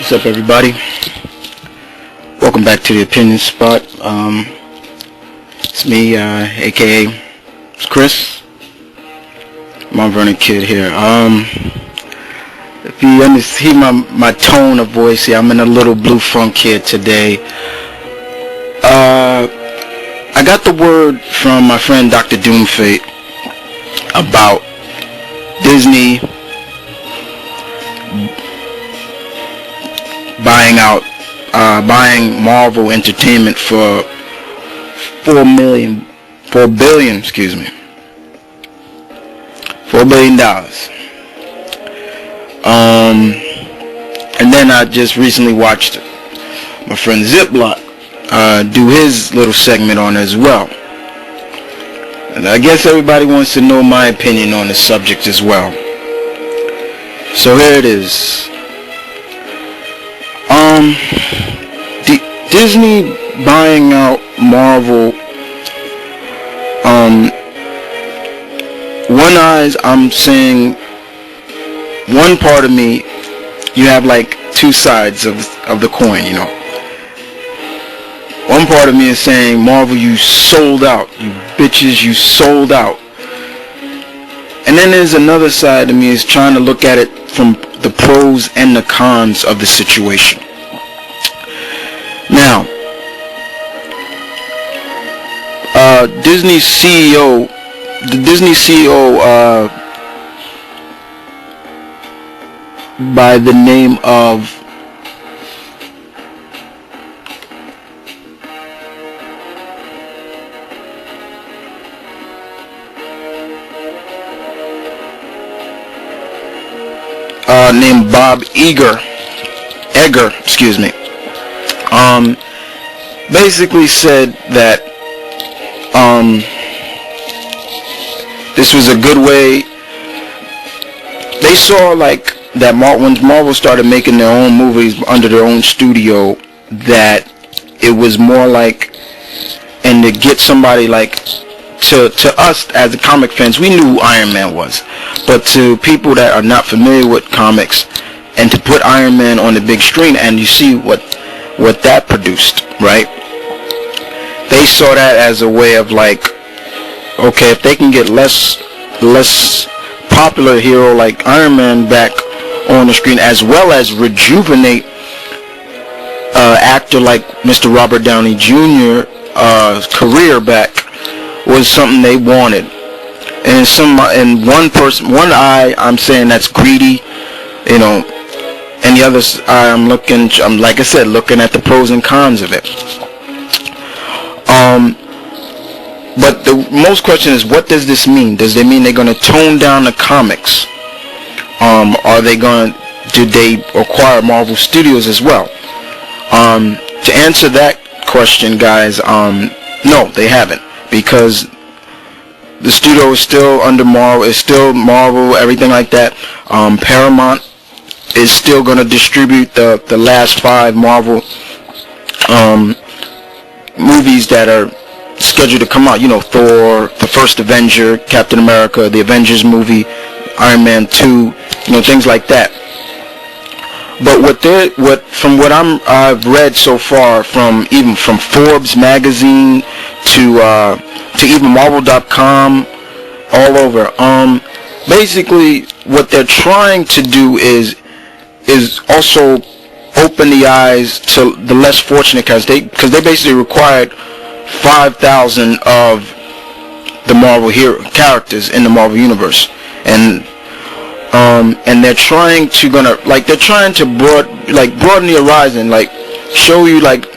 What's up, everybody? Welcome back to the Opinion Spot. It's me, aka it's Chris. Mount Vernon Kid here. If you hear my tone of voice here, I'm in a little blue funk here today. I got the word from my friend Dr. Doomfate about Disney buying Marvel Entertainment for $4 billion. And then I just recently watched my friend Ziploc do his little segment on it as well. And I guess everybody wants to know my opinion on the subject as well. So here it is. Disney buying out Marvel. I'm saying one part of me, you have like two sides of the coin, you know. One part of me is saying, Marvel, you sold out. You bitches, you sold out. And then there's another side of me is trying to look at it from the pros and the cons of the situation. Now, the Disney CEO by the name of named Bob Iger, basically said that this was a good way. They saw like that when Marvel started making their own movies under their own studio, that it was more like, and to get somebody like to us as the comic fans, we knew who Iron Man was, but to people that are not familiar with comics, and to put Iron Man on the big screen, and you see what that produced, right? They saw that as a way of like, okay, if they can get less popular hero like Iron Man back on the screen, as well as rejuvenate actor like Mr. Robert Downey Jr. Career back, was something they wanted. And one eye, I'm saying that's greedy, you know, and the other eye, I'm like I said, looking at the pros and cons of it. But the most question is, what does this mean? Does it mean they're going to tone down the comics? Did they acquire Marvel Studios as well? To answer that question, guys, no, they haven't, because the studio is still under Marvel, it's still Marvel, everything like that. Paramount is still going to distribute the last 5 Marvel movies that are scheduled to come out. You know, Thor, the first Avenger, Captain America, the Avengers movie, Iron Man 2, you know, things like that. But from what I've read so far, from Forbes magazine to even Marvel.com, all over, basically what they're trying to do is also open the eyes to the less fortunate, because they basically required 5,000 of the Marvel hero characters in the Marvel universe, and they're trying to broaden the horizon, like show you like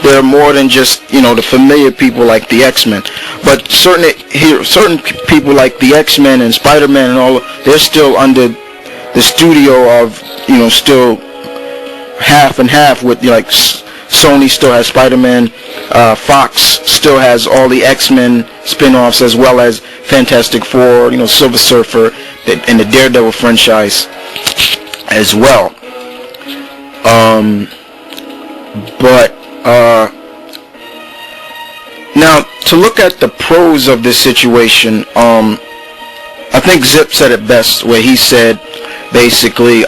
there are more than just, you know, the familiar people like the X-Men, but certain people like the X-Men and Spider-Man and all, they're still under the studio of, you know, still half and half with, like, Sony still has Spider-Man, Fox still has all the X-Men spin-offs, as well as Fantastic Four, you know, Silver Surfer, and the Daredevil franchise as well. Now, to look at the pros of this situation, I think Zip said it best, where he said, basically,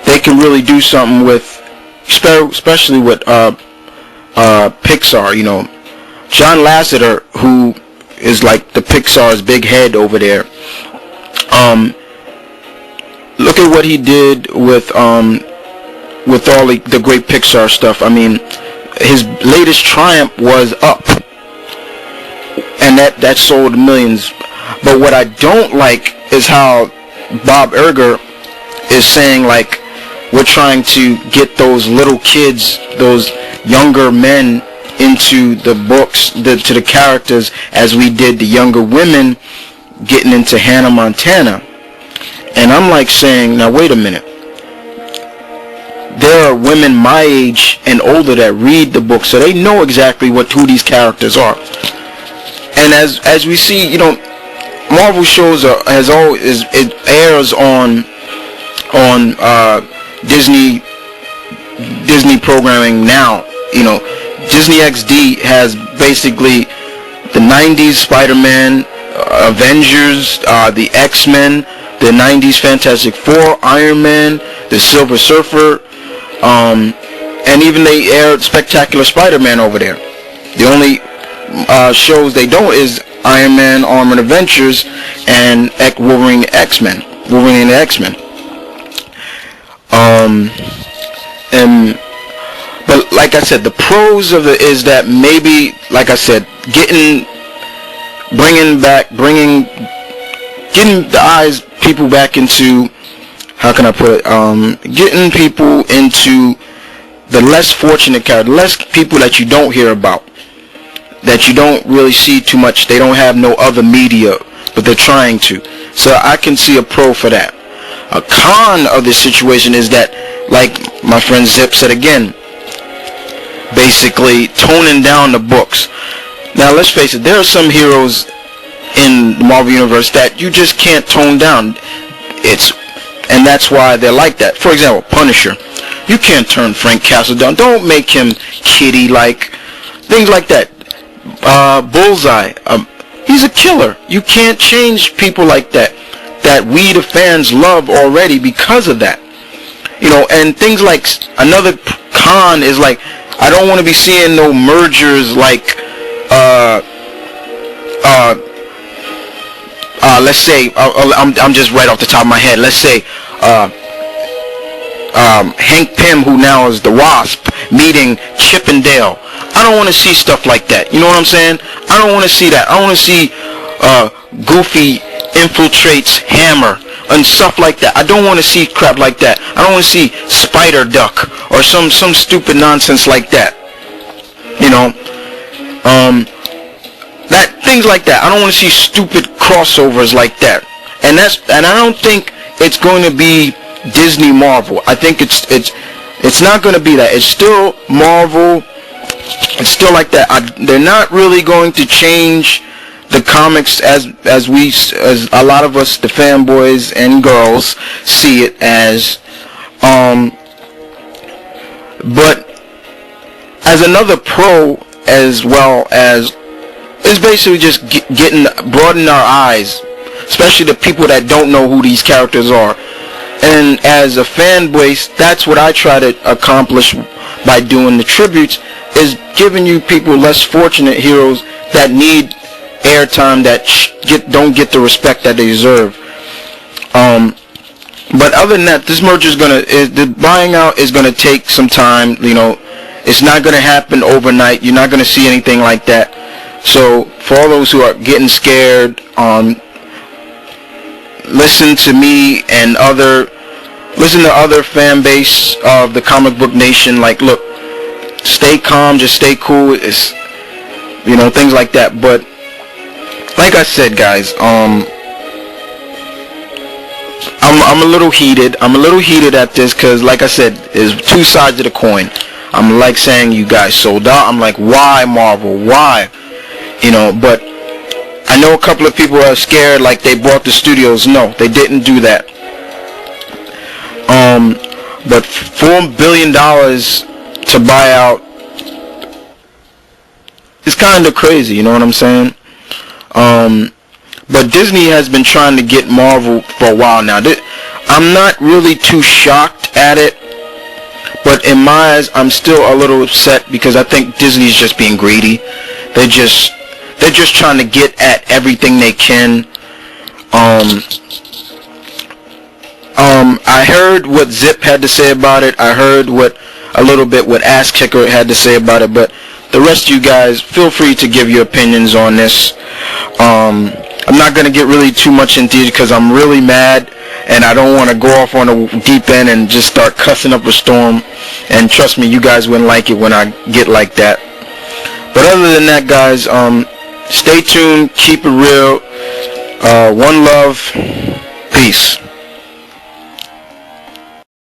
they can really do something with, especially with Pixar. You know, John Lasseter, who is like the Pixar's big head over there. Look at what he did with all the great Pixar stuff. I mean, his latest triumph was Up, and that sold millions. But what I don't like is how Bob Iger is saying, like, we're trying to get those little kids, those younger men, into the books, to the characters, as we did the younger women getting into Hannah Montana. And I'm like saying, now wait a minute. There are women my age and older that read the book, so they know exactly who these characters are. And as we see, you know, Marvel shows it airs on Disney programming now. You know, Disney XD has basically the 90s Spider-Man, Avengers, the X-Men, the 90s Fantastic Four, Iron Man, the Silver Surfer, and even they aired Spectacular Spider-Man over there. The only shows they don't is Iron Man, Armored Adventures, and Wolverine and the X-Men. But like I said, the pros of it is that maybe, like I said, getting people back into, how can I put it, getting people into the less fortunate characters, less people that you don't hear about, that you don't really see too much. They don't have no other media, but they're trying to. So I can see a pro for that. A con of this situation is that, like my friend Zip said again, basically toning down the books. Now let's face it, there are some heroes in the Marvel Universe that you just can't tone down. And that's why they're like that. For example, Punisher. You can't turn Frank Castle down. Don't make him kitty-like. Things like that. Bullseye. He's a killer. You can't change people like that. That we, the fans, love already because of that. You know, and things like, another con is like, I don't want to be seeing no mergers like, let's say, I'm just right off the top of my head. Let's say, Hank Pym, who now is the Wasp, meeting Chip and Dale. I don't want to see stuff like that. You know what I'm saying? I don't want to see that. I want to see Goofy infiltrates Hammer and stuff like that. I don't want to see crap like that. I don't want to see Spider Duck or some stupid nonsense like that. You know, that things like that. I don't want to see stupid crossovers like that. And I don't think it's going to be Disney Marvel. I think it's not going to be that. It's still Marvel. It's still like that. They're not really going to change the comics as a lot of us, the fanboys and girls, see it as. But as another pro, as well as, is basically just broadening our eyes, especially the people that don't know who these characters are. And as a fan base, that's what I try to accomplish by doing the tributes, is giving you people less fortunate heroes that need airtime, that don't get the respect that they deserve. But other than that, this merger the buying out is gonna take some time. You know, it's not gonna happen overnight. You're not gonna see anything like that. So for all those who are getting scared, listen to me and listen to other fan base of the comic book nation. Like, look, stay calm, just stay cool. It's, you know, things like that. But like I said, guys, I'm a little heated. I'm a little heated at this because, like I said, there's two sides of the coin. I'm like saying, you guys sold out. I'm like, why Marvel? Why? You know, but I know a couple of people are scared, like they bought the studios. No, they didn't do that. But $4 billion to buy out is kind of crazy, you know what I'm saying? But Disney has been trying to get Marvel for a while now. I'm not really too shocked at it. But in my eyes, I'm still a little upset because I think Disney's just being greedy. They're just trying to get at everything they can. I heard what Zip had to say about it. I heard a little bit what Ass Kicker had to say about it. But the rest of you guys, feel free to give your opinions on this. I'm not going to get really too much into it because I'm really mad and I don't want to go off on a deep end and just start cussing up a storm. And trust me, you guys wouldn't like it when I get like that. But other than that, guys, stay tuned, keep it real, one love, peace.